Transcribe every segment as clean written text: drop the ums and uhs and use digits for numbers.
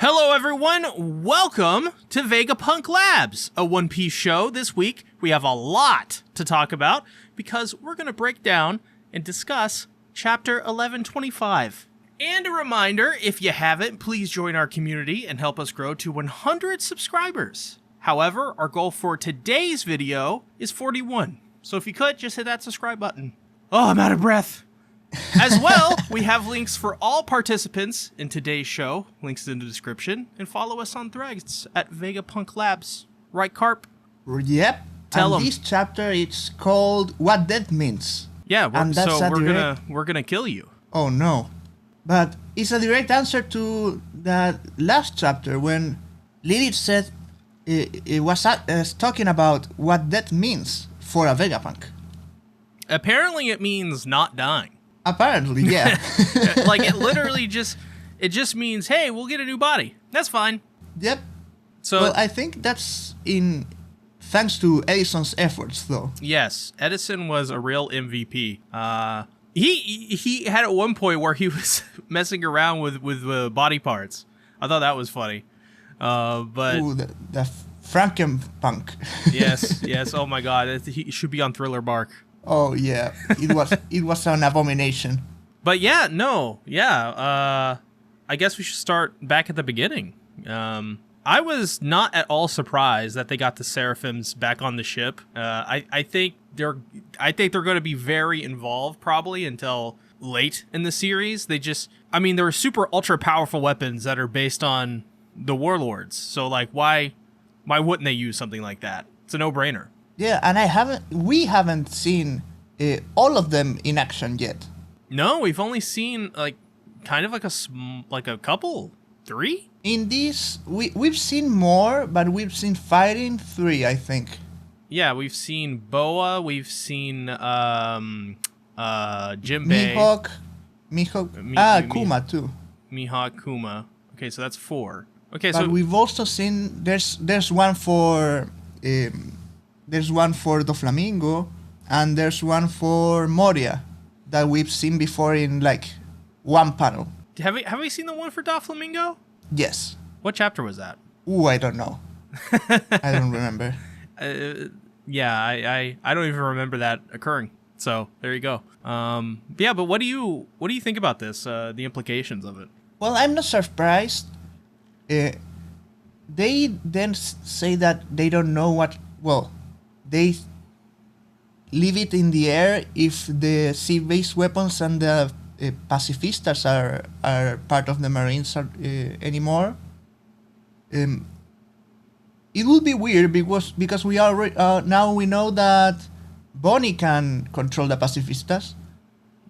Hello everyone, welcome to Vegapunk Labs, a One Piece show. This week we have a lot to talk about because we're going to break down and discuss Chapter 1125. And a reminder, if you haven't, please join our community and help us grow to 100 subscribers. However, our goal for today's video is 41, so if you could, just hit that subscribe button. Oh, I'm out of breath. As well, we have links for all participants in today's show, links in the description, and follow us on Threads at Vegapunk Labs. Right, Karp? Yep. Tell and 'em. This chapter it's called What Death Means. Yeah, And that's a we're gonna kill you. Oh no. But it's a direct answer to that last chapter when Lilith said it was talking about what death means for a Vegapunk. Apparently, it means not dying. Apparently, yeah. Like it just means, hey, we'll get a new body. That's fine. Yep. So Well, I think that's in thanks to Edison's efforts, though. yes, Edison was a real MVP. He had at one point where he was messing around with body parts. I thought that was funny. But Ooh, the Frankenpunk. yes. Oh my God, he should be on Thriller Bark. Oh yeah, it was an abomination. But yeah, I guess we should start back at the beginning. I was not at all surprised that they got the Seraphims back on the ship. I think they're going to be very involved probably until late in the series. They were super ultra powerful weapons that are based on the warlords. So like, why wouldn't they use something like that? It's a no-brainer. Yeah, and we haven't seen all of them in action yet. No, we've only seen like a couple, 3. In this, we've seen more, but we've seen fighting 3, I think. Yeah, we've seen Boa, we've seen Jinbei, Mihawk, Kuma too. Mihawk, Kuma. Okay, so that's 4. Okay, But so we've also seen there's one for Doflamingo, and there's one for Moria that we've seen before in like one panel. have we seen the one for Doflamingo? Yes. What chapter was that? Ooh, I don't know. I don't remember. Yeah, I don't even remember that occurring. So there you go. Yeah, but what do you think about this? The implications of it? Well, I'm not surprised. They then say that they don't know what. Well, they leave it in the air if the sea-based weapons and the pacifistas are part of the Marines anymore. It would be weird because we already now we know that Bonnie can control the pacifistas.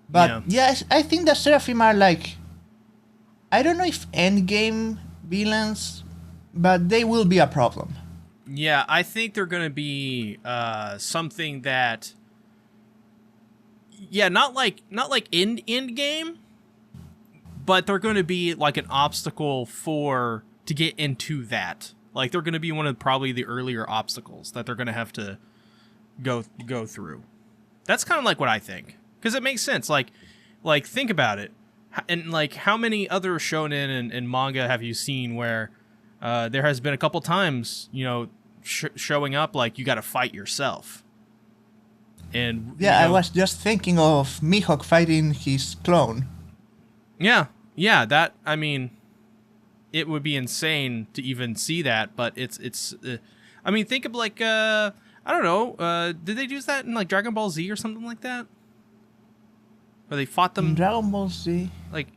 But yes, I think the Seraphim are like, I don't know if endgame villains, but they will be a problem. Yeah, I think they're going to be something that, not like end game, but they're going to be like an obstacle to get into that. Like they're going to be one of probably the earlier obstacles that they're going to have to go through. That's kind of like what I think, because it makes sense. Like think about it, and like how many other shonen and manga have you seen where there has been a couple times, showing up like you got to fight yourself. And I was just thinking of Mihawk fighting his clone. Yeah, that, I mean, it would be insane to even see that, but it's think of like I don't know, did they do that in like Dragon Ball Z or something like that? Where they fought them in Dragon Ball Z? Like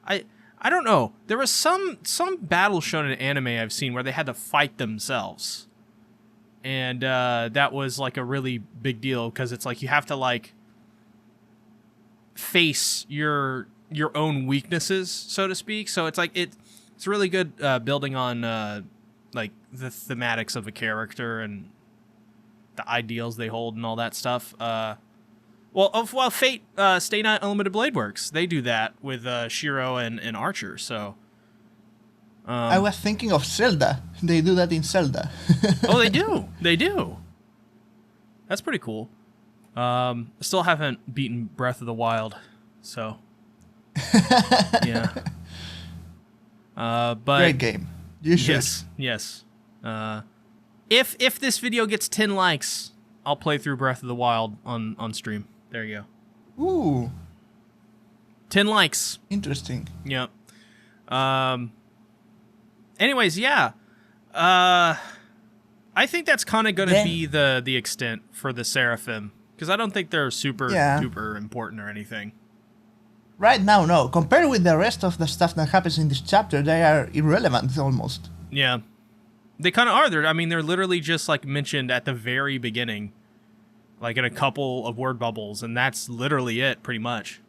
I don't know. There was some battle shown in anime I've seen where they had to fight themselves. And that was like a really big deal because it's like you have to like face your own weaknesses, so to speak. So it's like it's really good building on like the thematics of a character and the ideals they hold and all that stuff. Fate, Stay Night Unlimited Blade Works, they do that with Shiro and Archer, so... I was thinking of Zelda. They do that in Zelda. Oh, they do. That's pretty cool. Still haven't beaten Breath of the Wild, so... Yeah. But great game. You should. Yes. If this video gets 10 likes, I'll play through Breath of the Wild on stream. There you go. Ooh. 10 likes. Interesting. Yep. Anyways, yeah. I think that's kind of going to be the extent for the Seraphim, because I don't think they're super duper important or anything. Right now, no. Compared with the rest of the stuff that happens in this chapter, they are irrelevant almost. Yeah. They kind of are. They're literally just like mentioned at the very beginning, like in a couple of word bubbles, and that's literally it, pretty much.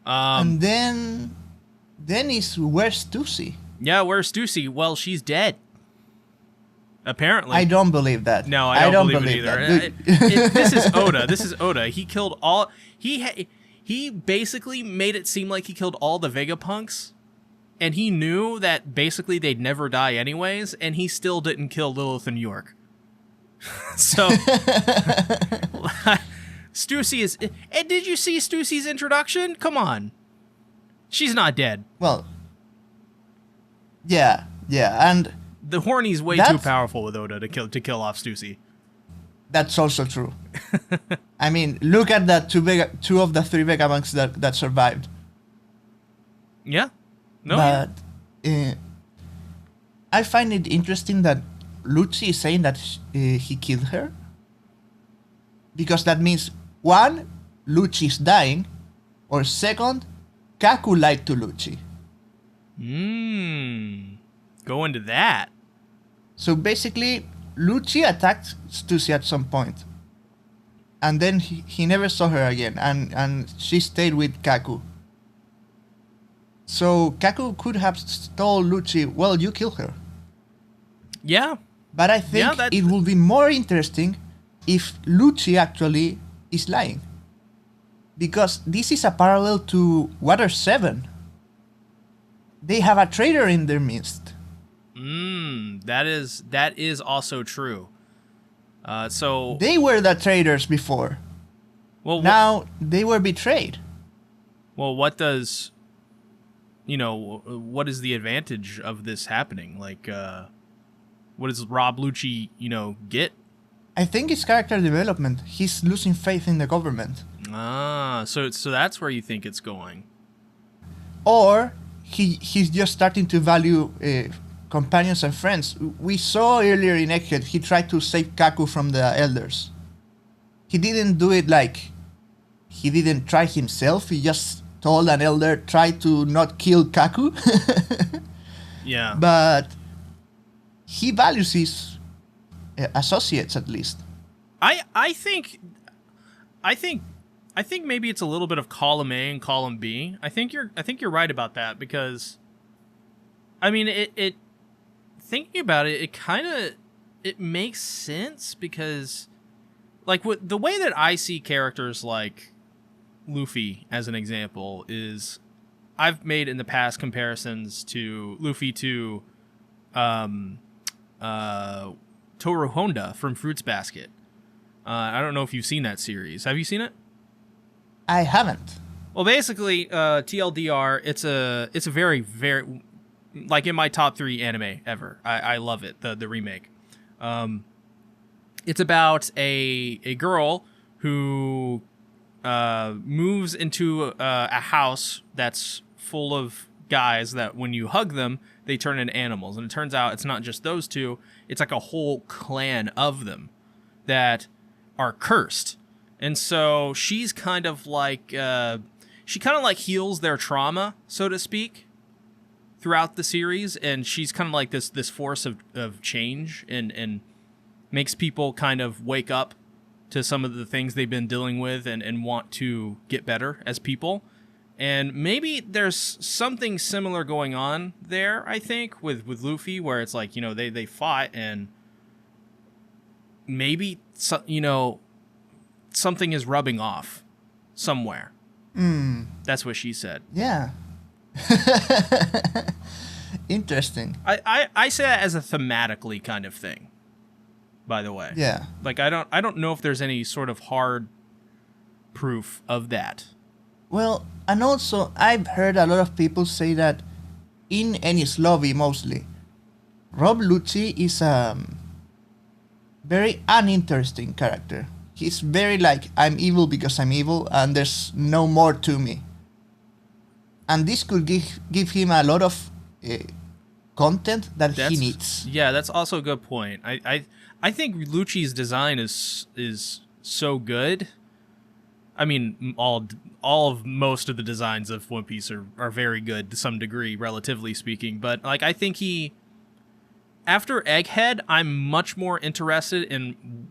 And then is where's Stussy? Yeah, where's Stussy? Well, she's dead. Apparently. I don't believe that. No, I don't believe it either. This is Oda. He killed all... He basically made it seem like he killed all the Vegapunks, and he knew that basically they'd never die anyways, and he still didn't kill Lilith and York. So... Stussy is... And did you see Stussy's introduction? Come on. She's not dead. Well... Yeah, and... The Horny's way too powerful with Oda to kill off Stussy. That's also true. I mean, look at the two of the three Vegapunks that survived. Yeah. No. But I find it interesting that Lucci is saying that he killed her. Because that means, one, Lucci is dying, or second, Kaku lied to Lucci. Go into that. So basically, Lucci attacked Stussy at some point. And then he never saw her again, and she stayed with Kaku. So Kaku could have told Lucci, well, you killed her. Yeah. But I think it will be more interesting if Lucci actually is lying. Because this is a parallel to Water 7. They have a traitor in their midst. That is also true. So they were the traitors before. Well, now they were betrayed. Well, what is the advantage of this happening? Like, what does Rob Lucci, get? I think it's character development. He's losing faith in the government. So that's where you think it's going. Or he's just starting to value companions and friends. We saw earlier in Egghead, he tried to save Kaku from the elders. He didn't do it like... He didn't try himself. He just told an elder, try to not kill Kaku. Yeah. But he values his associates, at least. I think maybe it's a little bit of column A and column B. I think you're right about that, because I mean it thinking about it, it makes sense, because like the way that I see characters like Luffy as an example is, I've made in the past comparisons to Luffy to Toru Honda from Fruits Basket. I don't know if you've seen that series. Have you seen it? I haven't. Well, basically, TLDR, it's a very, very, like in my top 3 anime ever. I love it, the remake. It's about a girl who moves into a house that's full of guys that when you hug them, they turn into animals. And it turns out it's not just those two, it's like a whole clan of them that are cursed. And so she's kind of like, she kind of like heals their trauma, so to speak, throughout the series. And she's kind of like this force of change and makes people kind of wake up to some of the things they've been dealing with and want to get better as people. And maybe there's something similar going on there, I think, with Luffy, where it's like, they fought and maybe, something is rubbing off somewhere. That's what she said. Yeah. Interesting. I say that as a thematically kind of thing, by the way. Yeah. Like, I don't know if there's any sort of hard proof of that. Well, and also I've heard a lot of people say that in Ennis Lobby mostly, Rob Lucci is a very uninteresting character. He's very like, I'm evil because I'm evil, and there's no more to me. And this could give him a lot of content that he needs. Yeah, that's also a good point. I think Lucci's design is so good. I mean, most of the designs of One Piece are very good to some degree, relatively speaking. But like, I think after Egghead, I'm much more interested in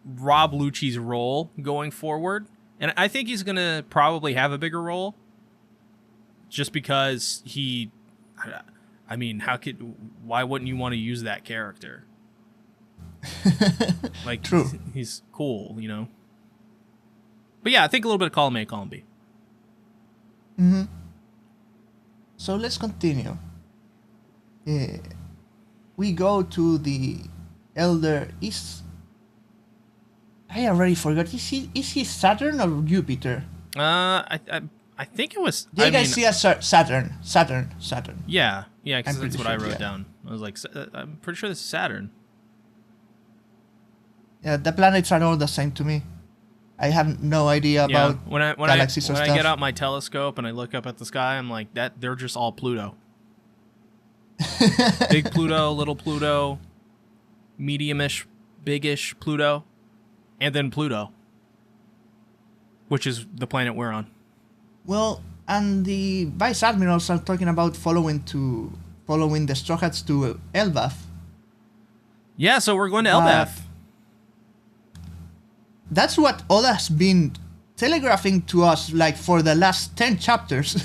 Rob Lucci's role going forward, and I think he's gonna probably have a bigger role, just because I mean, why wouldn't you want to use that character? Like, true, he's cool, you know. But yeah, I think a little bit of column A, column B. Mm-hmm. So let's continue. We go to the Elder. I already forgot. Is he Saturn or Jupiter? I think it was. I see a Saturn. Yeah, because that's what I wrote yeah. down. I was like, I'm pretty sure this is Saturn. Yeah, the planets are all the same to me. I have no idea about galaxies or stuff. When I get out my telescope and I look up at the sky, I'm like, they're just all Pluto. Big Pluto, little Pluto, medium-ish, big-ish Pluto, and then Pluto, which is the planet we're on. Well, and the vice admirals are talking about following the Straw Hats to Elbaf. Yeah, so we're going to Elbaf. That's what Oda's been telegraphing to us like for the last 10 chapters.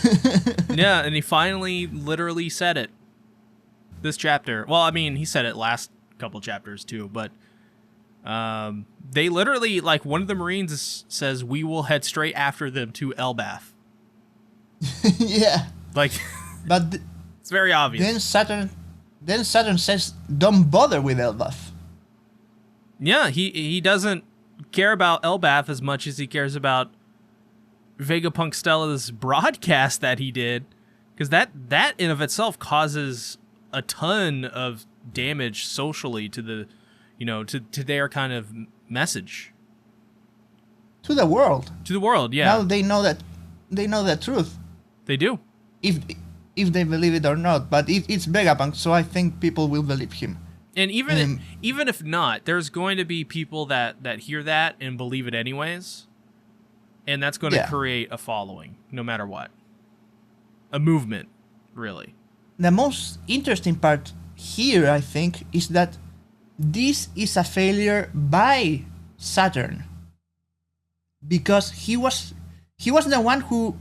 Yeah, and he finally literally said it. This chapter. Well, I mean, he said it last couple chapters too, but they literally, like, one of the Marines says, we will head straight after them to Elbaf. Yeah. Like, but it's very obvious. Then Saturn says, don't bother with Elbaf. Yeah, he doesn't care about Elbaf as much as he cares about Vegapunk Stella's broadcast that he did, because that in of itself causes a ton of damage socially to the, to their kind of message to the world. Yeah. Now they know the truth. They do. If they believe it or not, but it's Vegapunk, so I think people will believe him. And even if not, there's going to be people that hear that and believe it anyways. And that's going to create a following, no matter what. A movement, really. The most interesting part here, I think, is that this is a failure by Saturn. Because he was the one who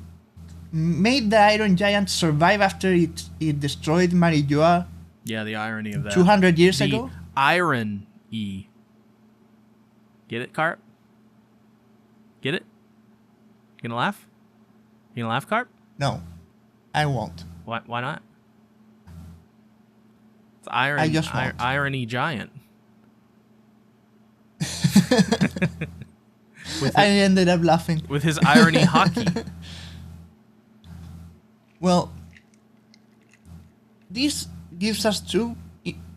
made the Iron Giant survive after it destroyed Marijoa. Yeah, the irony of that. 200 years ago? Irony. Get it, Karp? Get it? You gonna laugh? You gonna laugh, Karp? No, I won't. Why not? It's irony. I just won't. Irony Giant. I ended up laughing. With his irony hockey. Well, this gives us two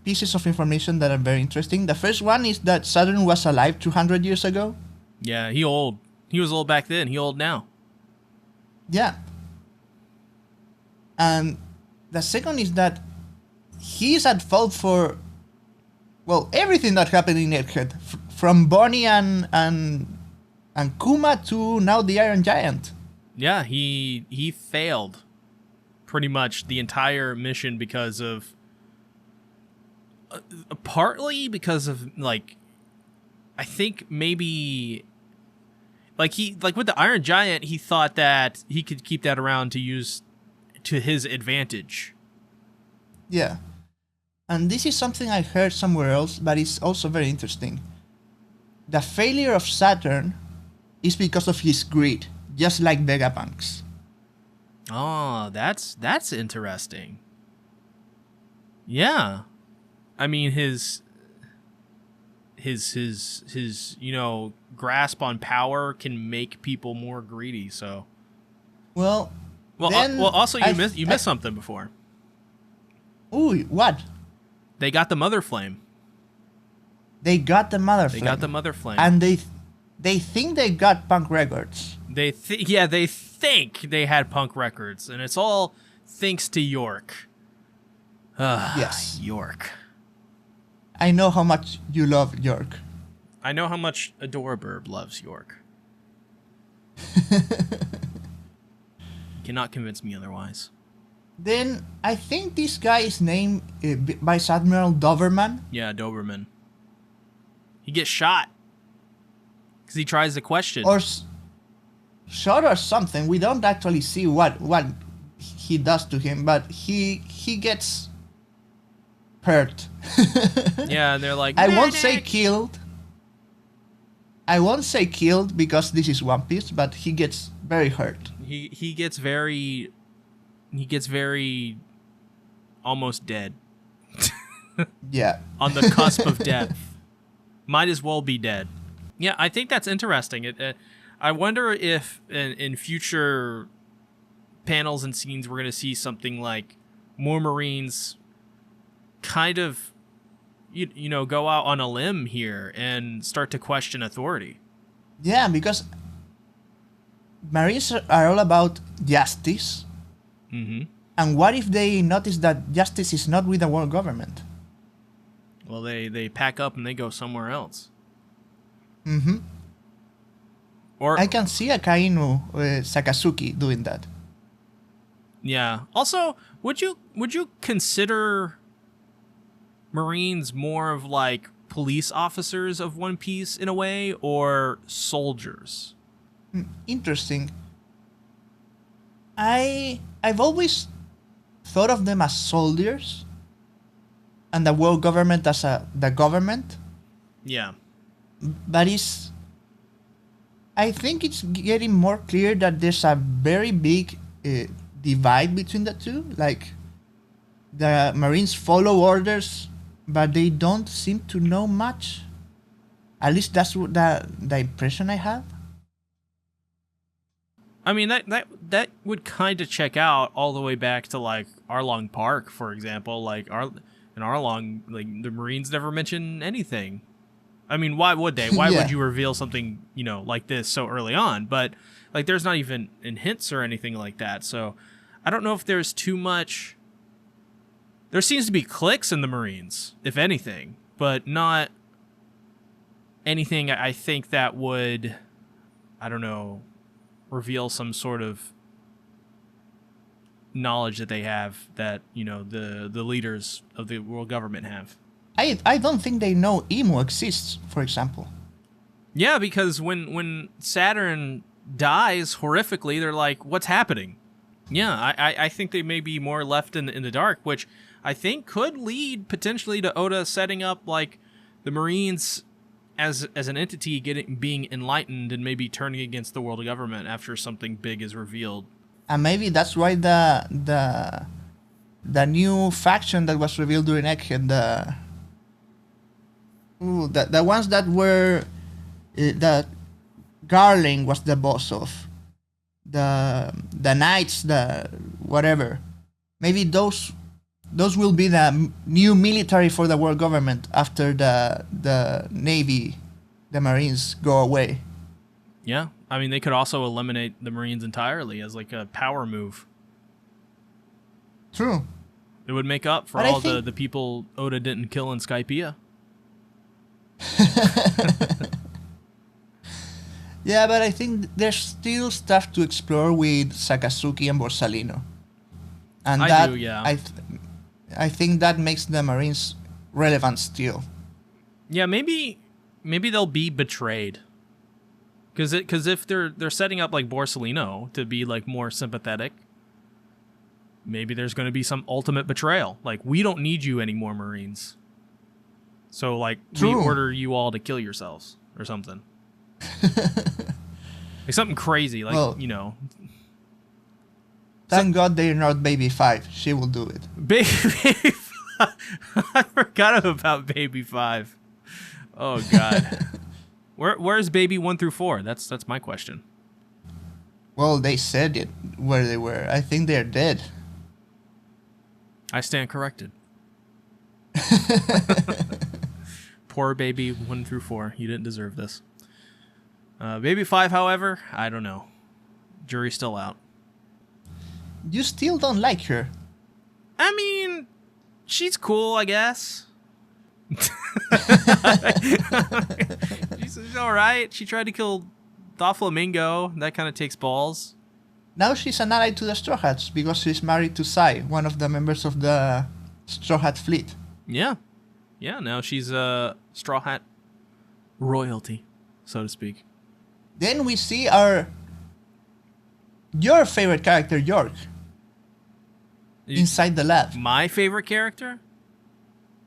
pieces of information that are very interesting. The first one is that Saturn was alive 200 years ago. Yeah, he old. He was old back then. He old now. Yeah. And the second is that he's at fault for, well, everything that happened in Egghead. From Bonnie and Kuma to now the Iron Giant. Yeah, he failed pretty much the entire mission because of partly because of, like, I think maybe like with the Iron Giant, he thought that he could keep that around to use to his advantage. Yeah. And this is something I heard somewhere else, but it's also very interesting. The failure of Saturn is because of his greed, just like Vegapunk's. Oh, that's interesting. Yeah. I mean, his grasp on power can make people more greedy, so Well, also you missed something before. Ooh, what? They got the Mother Flame. They got the Mother They Flame. got the Mother Flame. And they think they got punk records. They think they had punk records, and it's all thanks to York. Yes. York. I know how much you love York. I know how much Adoraburb loves York. Cannot convince me otherwise. Then I think this guy is named Vice Admiral Doberman. Yeah, Doberman. He gets shot because he tries to question. Or shot or something. We don't actually see what he does to him, but he gets hurt. Yeah, and they're like, I won't say killed. I won't say killed because this is One Piece, but he gets very hurt. He gets very almost dead. Yeah. On the cusp of death. Might as well be dead. Yeah, I think that's interesting. I wonder if in future panels and scenes we're going to see something like more Marines kind of you know go out on a limb here and start to question authority. Yeah, because Marines are all about justice. Mm-hmm. And what if they notice that justice is not with the world government? Well, they pack up and they go somewhere else. Mm-hmm. Or I can see Akainu Sakazuki doing that. Yeah. Also, would you consider Marines more of like police officers of One Piece in a way, or soldiers? Interesting. I've always thought of them as soldiers, and the world government as the government. Yeah. But I think it's getting more clear that there's a very big divide between the two. Like, the Marines follow orders, but they don't seem to know much. At least that's what the impression I have. I mean, that would kind of check out all the way back to like Arlong Park, for example. Like in Arlong, like the Marines never mention anything. I mean, why would they? Why would you reveal something, you know, like this so early on? But like, there's not even in hints or anything like that. So I don't know if there's too much. There seems to be cliques in the Marines, if anything, but not anything I think that would, I don't know, reveal some sort of knowledge that they have that, you know, the leaders of the world government have. I don't think they know Emu exists, for example. Yeah, because when Saturn dies horrifically, they're like, what's happening? Yeah, I think they may be more left in the dark, which I think could lead potentially to Oda setting up like the Marines as an entity being enlightened and maybe turning against the world government after something big is revealed. And maybe that's why the new faction that was revealed during Egghead, the ones that were that Garling was the boss of, the Knights, the whatever. Maybe those will be the new military for the world government after the Navy, the Marines go away. Yeah, I mean, they could also eliminate the Marines entirely as like a power move. True. It would make up for all the people Oda didn't kill in Skypiea. Yeah, but I think there's still stuff to explore with Sakazuki and Borsalino. And I think that makes the Marines relevant still. Yeah, maybe they'll be betrayed. Because if they're setting up like Borsalino to be like more sympathetic, maybe there's going to be some ultimate betrayal. Like, we don't need you anymore, Marines. So like, we order you all to kill yourselves or something. Like something crazy, like, well, you know. Thank God they're not Baby 5. She will do it. Baby 5. I forgot about Baby 5. Oh God. Where's Baby 1 through 4? That's my question. Well, they said it where they were. I think they're dead. I stand corrected. Poor baby 1 through 4. You didn't deserve this. Baby 5, however, I don't know. Jury's still out. You still don't like her. I mean, she's cool, I guess. She's alright. She tried to kill Doflamingo. That kind of takes balls. Now she's an ally to the Straw Hats because she's married to Sai, one of the members of the Straw Hat fleet. Yeah. Yeah, now she's a Straw Hat royalty, so to speak. Then we see your favorite character, York, inside the lab. My favorite character?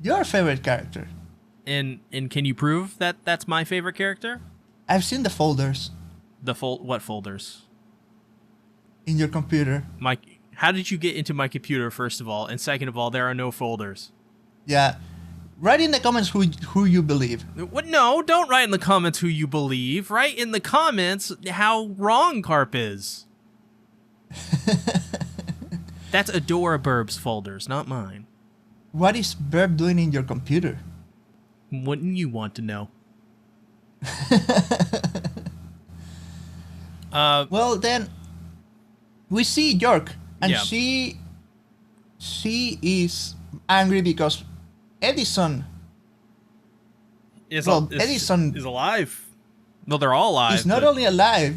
Your favorite character. And can you prove that that's my favorite character? I've seen the folders. What folders? In your computer. How did you get into my computer, first of all? And second of all, there are no folders. Yeah. Write in the comments who you believe. What? No, don't write in the comments who you believe. Write in the comments how wrong Karp is. That's Adora Burb's folders, not mine. What is Burb doing in your computer? Wouldn't you want to know? Well, then we see York, and Yeah. she is angry because Edison Edison is alive. No, they're all alive. is not only alive,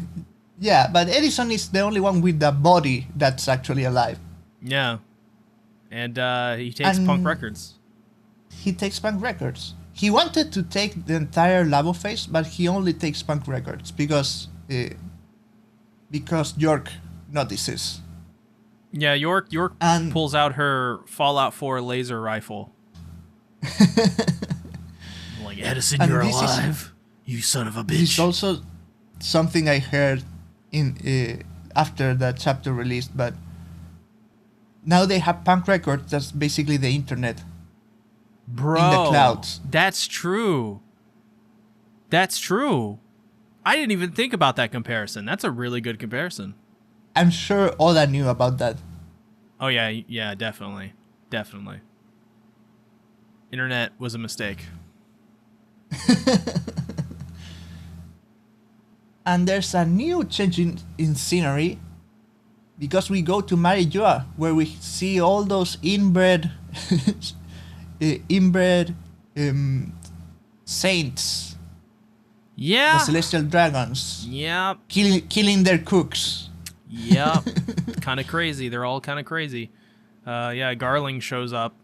yeah, but Edison is the only one with the body that's actually alive. Yeah. And he takes Punk Records. He takes Punk Records. He wanted to take the entire Labo phase, but he only takes Punk Records because York notices. Yeah, York And pulls out her Fallout 4 laser rifle. Like, Edison, you're alive, you son of a bitch. It's also something I heard in after the chapter released, but now they have Punk Records. That's basically the internet. Bro, in the clouds. That's true. That's true. I didn't even think about that comparison. That's a really good comparison. I'm sure Oda knew about that. Oh, yeah, definitely. Definitely. Internet was a mistake. And there's a new change in scenery because we go to Marijoa, where we see all those inbred saints. Yeah. The celestial dragons. Yep. Killing their cooks. Yep. Kind of crazy. They're all kind of crazy. Yeah, Garling shows up.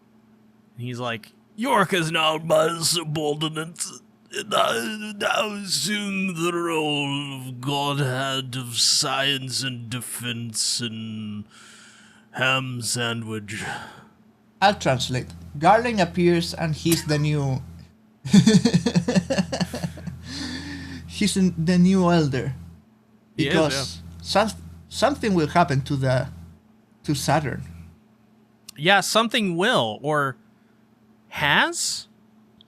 He's like, York is now my subordinate, and I now assume the role of godhead of science and defense and ham sandwich. I'll translate. Garling appears and he's the new... he's the new elder. Because something will happen to Saturn. Yeah, something will, or has?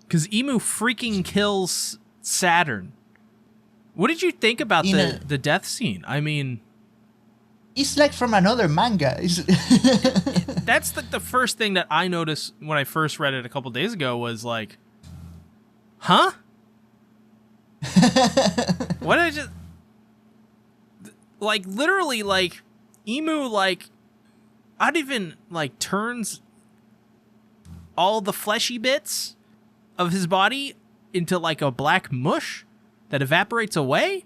Because Emu freaking kills Saturn. What did you think about the death scene? I mean... It's like from another manga. That's the first thing that I noticed when I first read it a couple days ago was like, huh? What did I just... Like, literally, like, Emu, like, not even, like, turns all the fleshy bits of his body into, like, a black mush that evaporates away,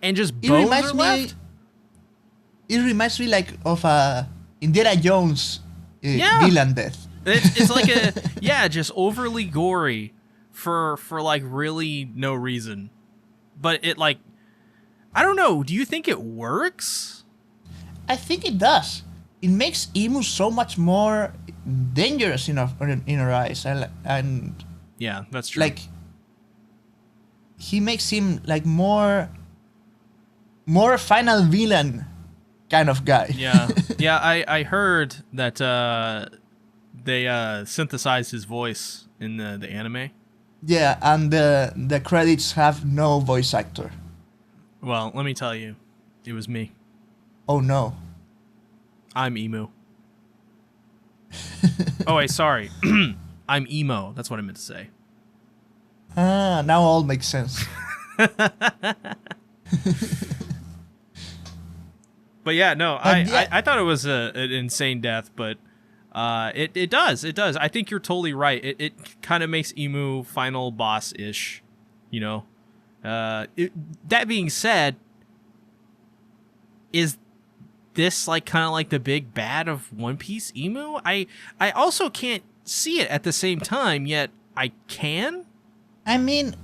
and just bones are left. It reminds me, like, of Indiana Jones villain death. It's like a, yeah, just overly gory for, like, really no reason. But it, like, I don't know, do you think it works? I think it does. It makes Emu so much more dangerous in our eyes, and yeah, that's true. Like, he makes him like more final villain kind of guy. Yeah, yeah. I heard that they synthesized his voice in the anime. Yeah, and the credits have no voice actor. Well, let me tell you, It was me. Oh no. I'm emo. Oh, wait, sorry. I'm emo. That's what I meant to say. Ah, now all makes sense. But yeah, no, But yeah. I thought it was an insane death, but it does. I think you're totally right. It kind of makes Emu final boss-ish, you know? That being said, is this like kind of like the big bad of One Piece, Emu? I also can't see it at the same time, yet I can. I mean,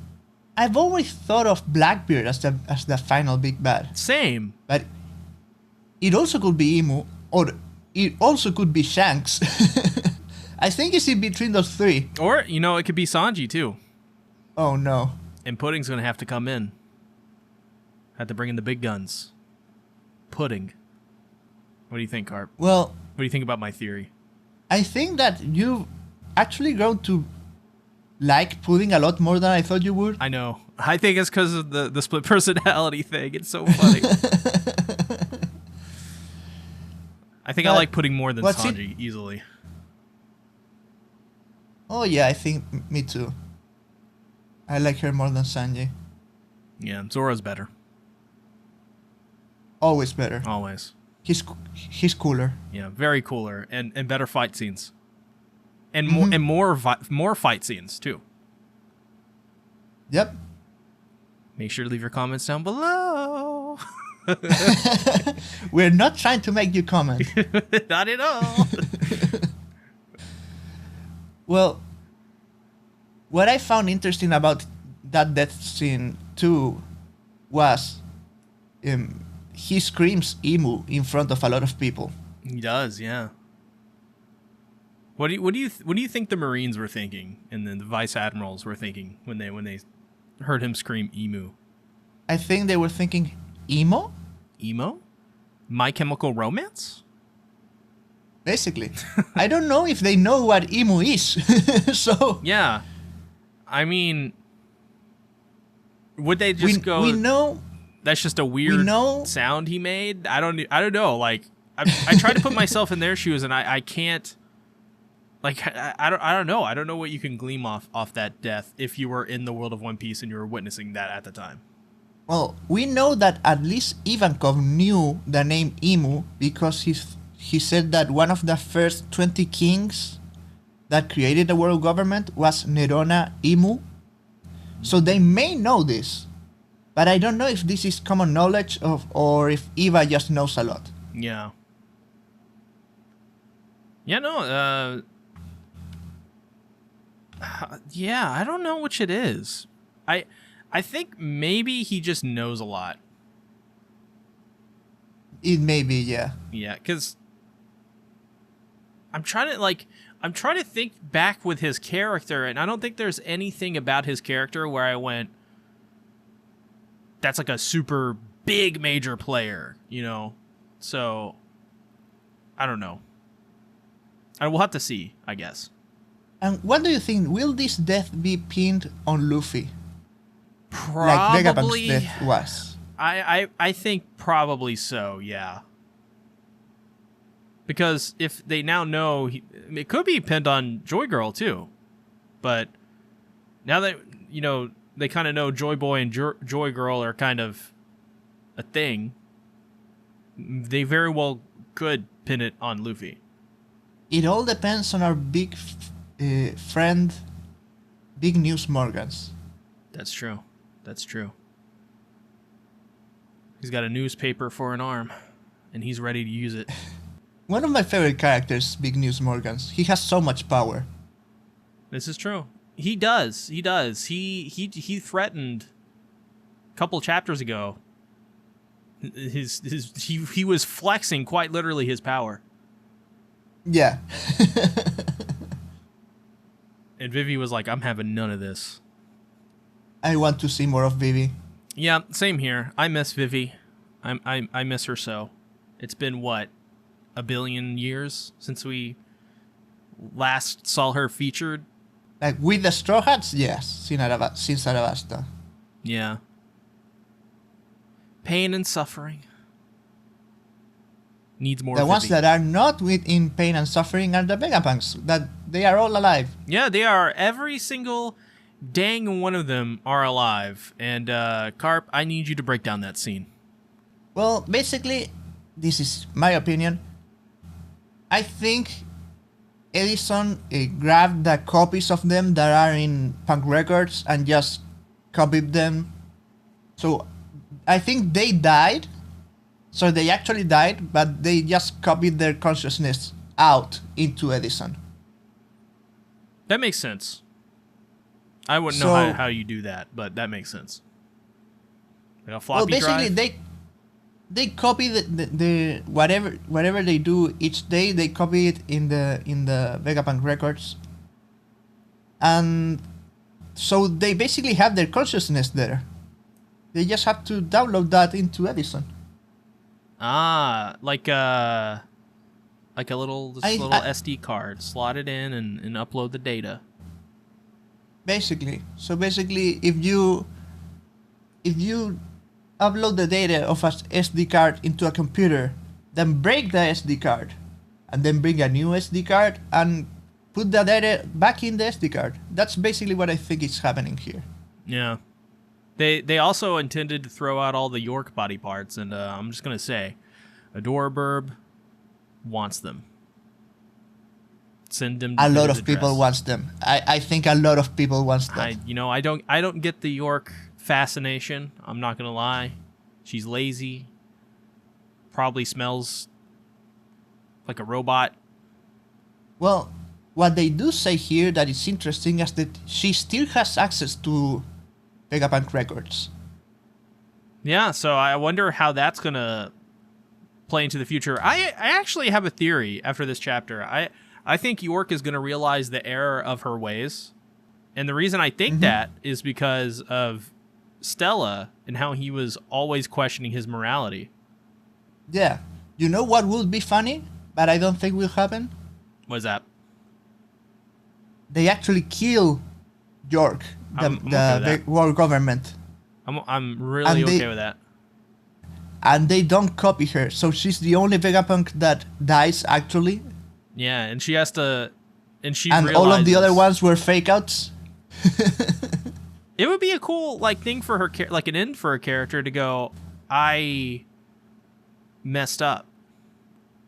I've always thought of Blackbeard as the final big bad. Same. But it also could be Emu, or it also could be Shanks. I think it's in between those three. Or, you know, it could be Sanji too. Oh no. And Pudding's gonna have to come in. Have to bring in the big guns. Pudding. What do you think, Karp? Well, What do you think about my theory? I think that you've actually grown to like Pudding a lot more than I thought you would. I know. I think it's because of the split personality thing. It's so funny. I think I like Pudding more than Sanji, easily. Oh yeah, I think me too. I like her more than Sanji. Yeah, Zoro's better. Always better. Always. He's cooler. Yeah, very cooler and better fight scenes. And more fight scenes too. Yep. Make sure to leave your comments down below. We're not trying to make you comment. Not at all. Well, what I found interesting about that death scene too was he screams Emu in front of a lot of people. He does, yeah. What do you think the Marines were thinking, and then the vice admirals were thinking when they heard him scream Emu? I think they were thinking, emo? Emo? My Chemical Romance? Basically. I don't know if they know what emu is. So yeah, I mean, would they just go? We know that's just a weird sound he made. I don't know. Like I tried to put myself in their shoes, and I can't. Like I don't know. I don't know what you can glean off that death if you were in the world of One Piece and you were witnessing that at the time. Well, we know that at least Ivankov knew the name Emu because he said that one of the first 20 kings that created the world government was Nerona Emu. So they may know this, but I don't know if this is common knowledge or if Eva just knows a lot. Yeah. Yeah, no, yeah, I don't know which it is. I think maybe he just knows a lot. It may be, yeah. Yeah, because I'm trying to think back with his character, and I don't think there's anything about his character where I went, that's like a super big major player, you know? So, I don't know. And we'll have to see, I guess. And what do you think? Will this death be pinned on Luffy? Probably. Like Vegapunk's death was. I think probably so, yeah. Because if they now know, it could be pinned on Joy Girl too. But now that, you know, they kind of know Joy Boy and Joy Girl are kind of a thing, they very well could pin it on Luffy. It all depends on our big friend, Big News Morgans. That's true. That's true. He's got a newspaper for an arm, and he's ready to use it. One of my favorite characters, Big News Morgans. He has so much power. This is true. He does. He does. He threatened a couple chapters ago. He was flexing quite literally his power. Yeah. And Vivi was like, I'm having none of this. I want to see more of Vivi. Yeah, same here. I miss Vivi. I miss her so. It's been, what, 1 billion years since we last saw her featured? Like, with the Straw Hats? Yes, since Arabasta. Yeah. Pain and suffering. Needs more The ones Vippy. that are not in pain and suffering are the Vegapunks. That they are all alive. Yeah, they are. Every single dang one of them are alive. And Karp, I need you to break down that scene. Well, basically, this is my opinion. I think Edison grabbed the copies of them that are in Punk Records and just copied them. So I think they died. So they actually died, but they just copied their consciousness out into Edison. That makes sense. I wouldn't know how you do that, but that makes sense. Like a floppy drive? They copy the whatever they do each day. They copy it in the Vegapunk records, and so they basically have their consciousness there. They just have to download that into Edison. Ah, like a little SD card, slot it in and upload the data. Basically, if you upload the data of an SD card into a computer, then break the SD card, and then bring a new SD card and put the data back in the SD card. That's basically what I think is happening here. Yeah. They also intended to throw out all the York body parts, and I'm just going to say, Adoraburb wants them. Send them to a lot his of people address. wants them. I think a lot of people wants them. I don't get the York fascination. I'm not going to lie. She's lazy. Probably smells like a robot. Well, what they do say here that is interesting is that she still has access to Vegapunk records. Yeah, so I wonder how that's going to play into the future. I actually have a theory after this chapter. I think York is going to realize the error of her ways. And the reason I think that is because of Stella and how he was always questioning his morality. Yeah. You know what would be funny, but I don't think will happen? What is that? They actually kill York, the world government. I'm really okay with that. And they don't copy her, so she's the only Vegapunk that dies actually. Yeah, and she has to, and all of the other ones were fake outs. It would be a cool thing for her, like an end for her character to go, I messed up.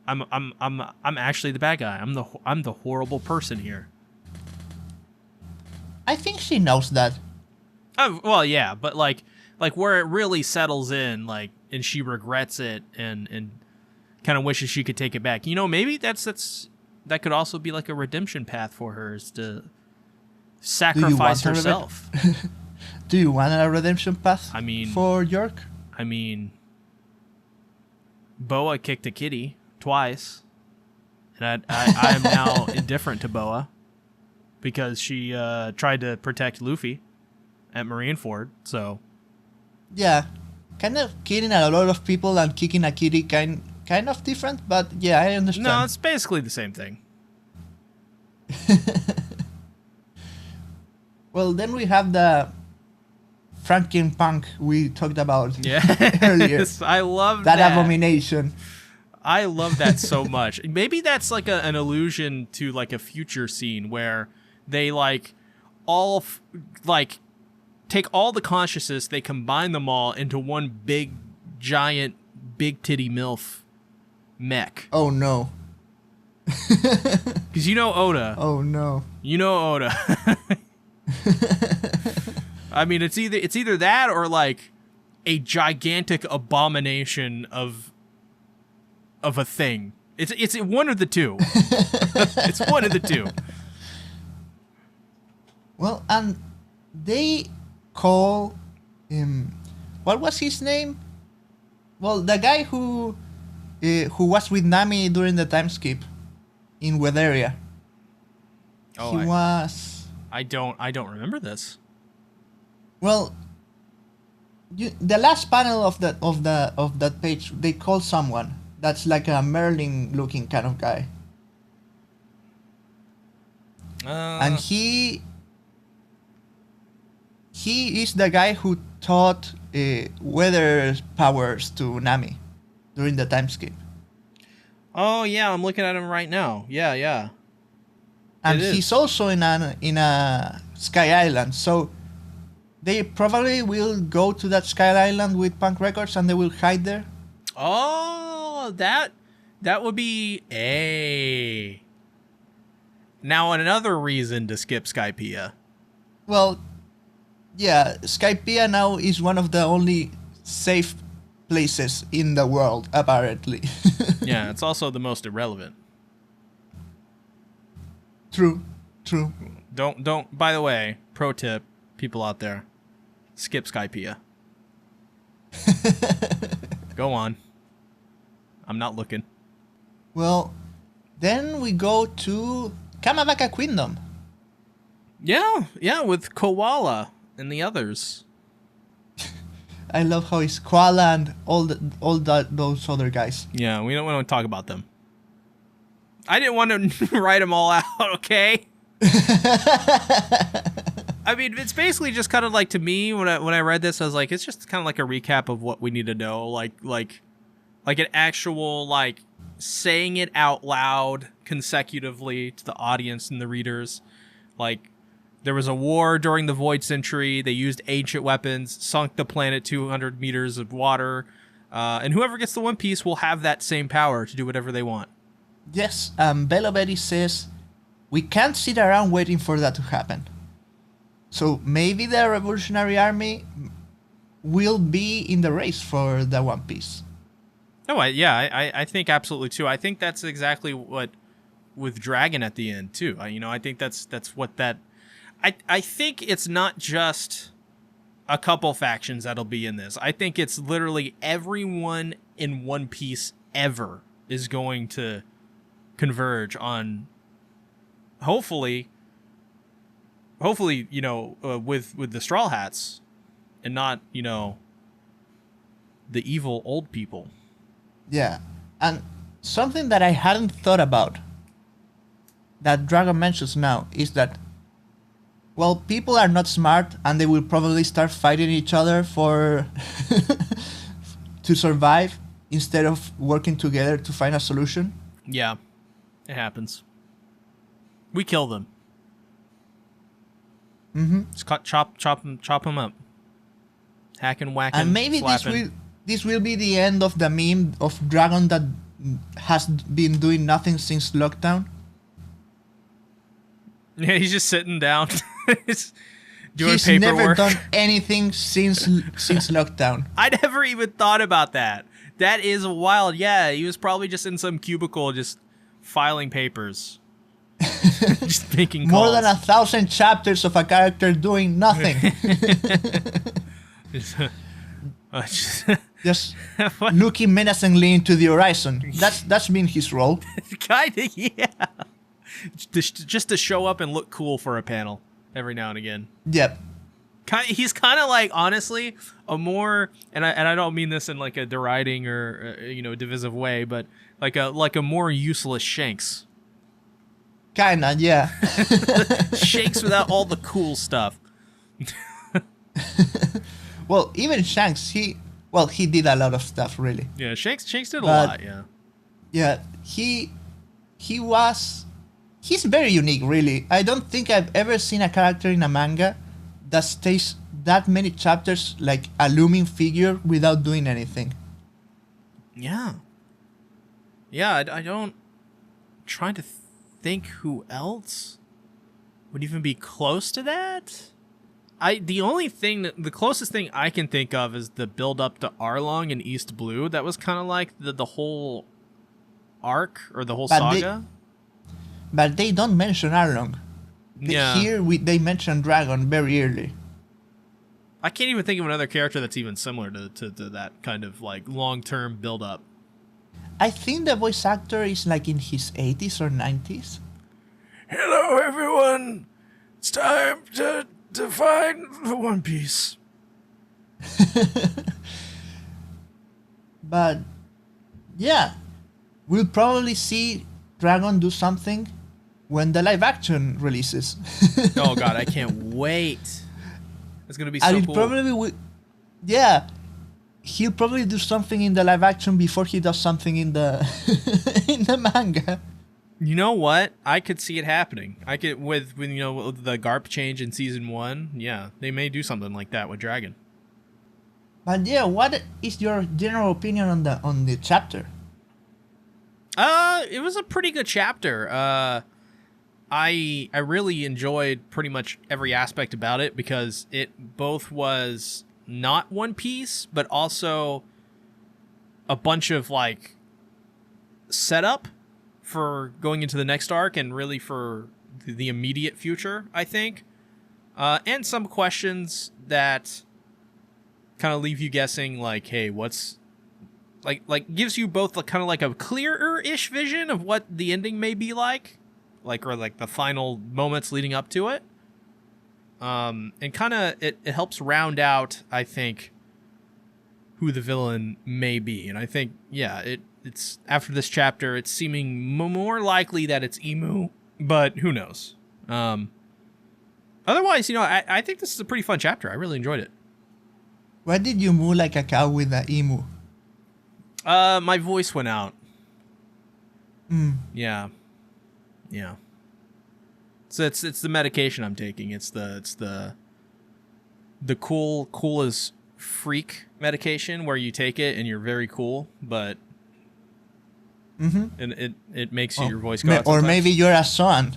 I'm actually the bad guy. I'm the horrible person here. I think she knows that. Oh, well, yeah, but like where it really settles in, and she regrets it and kind of wishes she could take it back. Maybe that could also be like a redemption path for her, is to sacrifice herself. Do you want a redemption path? For York? Boa kicked a kitty twice, and I am now indifferent to Boa because she tried to protect Luffy at Marineford. So yeah, kind of killing a lot of people and kicking a kitty kind of different, but yeah, I understand. No, it's basically the same thing. Well, then we have the Frankenpunk we talked about earlier. I love that abomination. I love that so much. Maybe that's like an allusion to like a future scene where they take all the consciousness, they combine them all into one big, giant, big titty MILF mech. Oh no. Because Oda. Oh no. Oda. It's either that or like a gigantic abomination of a thing. It's one of the two. It's one of the two. Well, and they call him, what was his name? Well, the guy who was with Nami during the time skip in Weatheria. Oh, he was. I don't remember this. Well, the last panel of that page, they call someone that's like a Merlin-looking kind of guy, and he is the guy who taught weather powers to Nami during the time skip. Oh yeah, I'm looking at him right now. Yeah. And he's also in a Sky Island. So they probably will go to that Sky Island with Punk Records and they will hide there. Oh, that would be a. Now another reason to skip Skypiea. Well, yeah, Skypiea now is one of the only safe places in the world, apparently. Yeah, it's also the most irrelevant. True. Don't. By the way, pro tip, people out there, skip Skypiea. Go on. I'm not looking. Well, then we go to Kamabaka Kingdom. Yeah, with Koala and the others. I love how it's Koala and all those other guys. Yeah, we don't want to talk about them. I didn't want to write them all out, okay? I mean, it's basically just kind of like, to me, when I read this, I was like, it's just kind of like a recap of what we need to know, like an actual, like, saying it out loud consecutively to the audience and the readers. Like, there was a war during the Void Century. They used ancient weapons, sunk the planet 200 meters of water, and whoever gets the One Piece will have that same power to do whatever they want. Yes, Belovetti says, we can't sit around waiting for that to happen. So maybe the Revolutionary Army will be in the race for the One Piece. Oh, I think absolutely too. I think that's exactly what with Dragon at the end too. I think that's what that. I think it's not just a couple factions that'll be in this. I think it's literally everyone in One Piece ever is going to converge on. Hopefully, with the Straw Hats, and not the evil old people. Yeah, and something that I hadn't thought about that Dragon mentions now is that, well, people are not smart and they will probably start fighting each other for to survive instead of working together to find a solution. Yeah, it happens. We kill them. Mm-hmm. Just chop them up. Hacking, whacking, and maybe slapping. this will be the end of the meme of Dragon that has been doing nothing since lockdown. Yeah, he's just sitting down. Doing he's paperwork. Never done anything since lockdown. I never even thought about that. That is wild. Yeah, he was probably just in some cubicle just filing papers. Just making calls. More than 1,000 chapters of a character doing nothing. Just looking menacingly into the horizon. That's been his role. Kinda, yeah. Just to show up and look cool for a panel every now and again. Yep. He's kind of like, honestly, a more, and I don't mean this in like a deriding or divisive way, but like a more useless Shanks. Kinda, yeah. Shanks without all the cool stuff. Well, even Shanks, he did a lot of stuff, really. Yeah, Shanks did a lot, yeah. Yeah, he's very unique, really. I don't think I've ever seen a character in a manga that stays that many chapters like a looming figure without doing anything. Yeah. Yeah, I don't... trying to think who else would even be close to that. The closest thing I can think of is the build up to Arlong and East Blue. That was kind of like the whole arc or the whole saga. But they don't mention Arlong. Yeah. Here they mention Dragon very early. I can't even think of another character that's even similar to that kind of like long-term build up. I think the voice actor is like in his 80s or 90s. Hello, everyone. It's time to find the One Piece. But yeah, we'll probably see Dragon do something when the live action releases. Oh god, I can't wait. It's gonna be so and cool. He'll probably do something in the live action before he does something in the in the manga. You know what? I could see it happening. I could with the Garp change in season 1. Yeah, they may do something like that with Dragon. But yeah, what is your general opinion on the chapter? It was a pretty good chapter. I really enjoyed pretty much every aspect about it because it both was not One Piece, but also a bunch of like setup for going into the next arc and really for the immediate future, I think. And some questions that kind of leave you guessing, like, hey, what's like gives you both kind of like a clearer-ish vision of what the ending may be like or like the final moments leading up to it. And kind of it helps round out, I think, who the villain may be. And I think, yeah, it's after this chapter, it's seeming more likely that it's Emu, but who knows? Otherwise, I think this is a pretty fun chapter. I really enjoyed it. Why did you moo like a cow with the emu? My voice went out. Yeah. So it's the medication I'm taking. It's the cool as freak medication where you take it and you're very cool, but and it makes your voice go out or sometimes. maybe you're a son.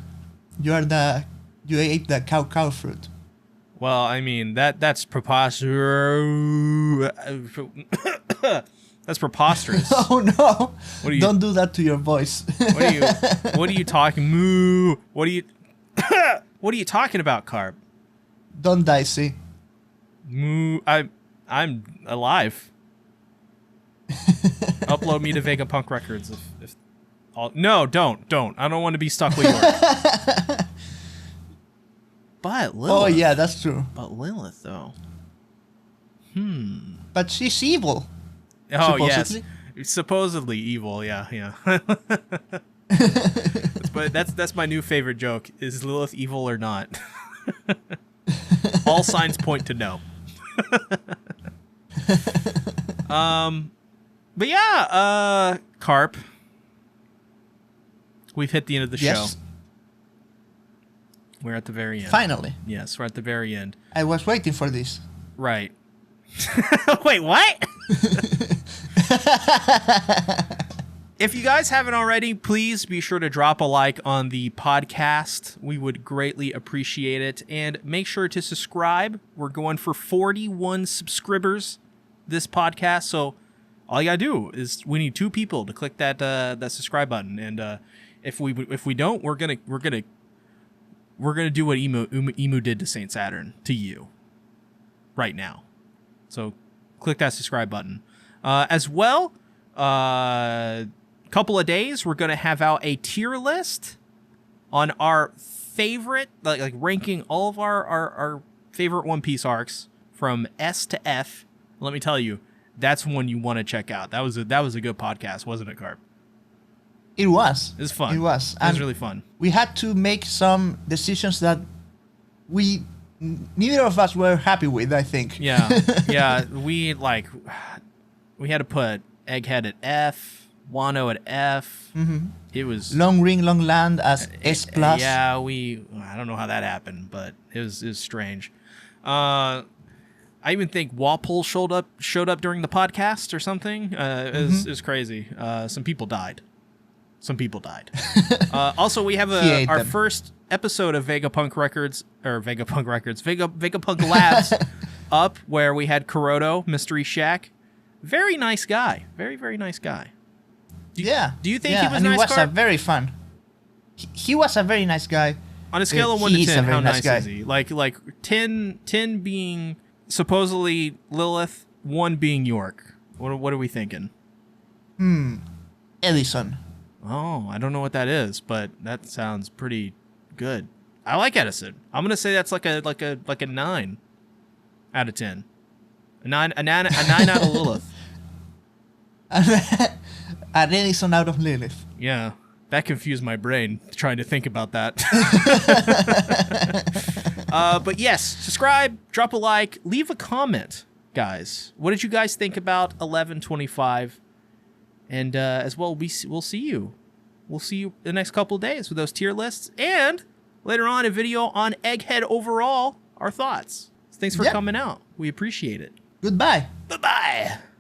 You ate the cow fruit. Well, I mean that's preposterous. That's preposterous. Oh no! Don't do that to your voice. What are you talking? Moo. What are you talking about, Karp? Don't die, see. Moo. I'm alive. Upload me to Vegapunk Records if no, don't. I don't want to be stuck with yours. But Lilith. Oh yeah, that's true. But Lilith though. But she's evil. Oh supposedly? Yes, supposedly evil. Yeah. But that's my new favorite joke. Is Lilith evil or not? All signs point to no. But yeah, Karp. We've hit the end of the show. We're at the very end. Finally. Yes, we're at the very end. I was waiting for this. Right. Wait, what? If you guys haven't already, please be sure to drop a like on the podcast. We would greatly appreciate it. And make sure to subscribe. We're going for 41 subscribers this podcast. So all you gotta do is we need 2 people to click that subscribe button. And if we don't, we're gonna do what Emu did to Saint Saturn to you right now. So click that subscribe button. As well, couple of days, we're going to have out a tier list on our favorite, like ranking all of our favorite One Piece arcs from S to F. Let me tell you, that's one you want to check out. That was a good podcast, wasn't it, Karp? It was. It was fun. It was. It was really fun. We had to make some decisions that neither of us were happy with, I think. Yeah. We had to put Egghead at F, Wano at F. It was Long Ring, Long Land as S+. Yeah, I don't know how that happened, but it was strange. I even think Walpole showed up during the podcast or something. It was crazy. Some people died. Also, we have our first episode of Vegapunk Labs up, where we had Kuroto, Mystery Shack. Very nice guy. Very, very nice guy. Do you think he was nice? He was very fun. He was a very nice guy. On a scale of 1 to 10, how nice is he? Like 10 being supposedly Lilith, 1 being York. What are we thinking? Edison. Oh, I don't know what that is, but that sounds pretty good. I like Edison. I'm gonna say that's like a 9 out of 10. A 9 out of Lilith. An Edison out of Lilith. Yeah, that confused my brain trying to think about that. But yes, subscribe, drop a like, leave a comment, guys. What did you guys think about 1125? And as well, we'll see you we'll see you the next couple of days with those tier lists. And later on, a video on Egghead overall, our thoughts. Thanks for coming out. We appreciate it. Goodbye. Bye-bye.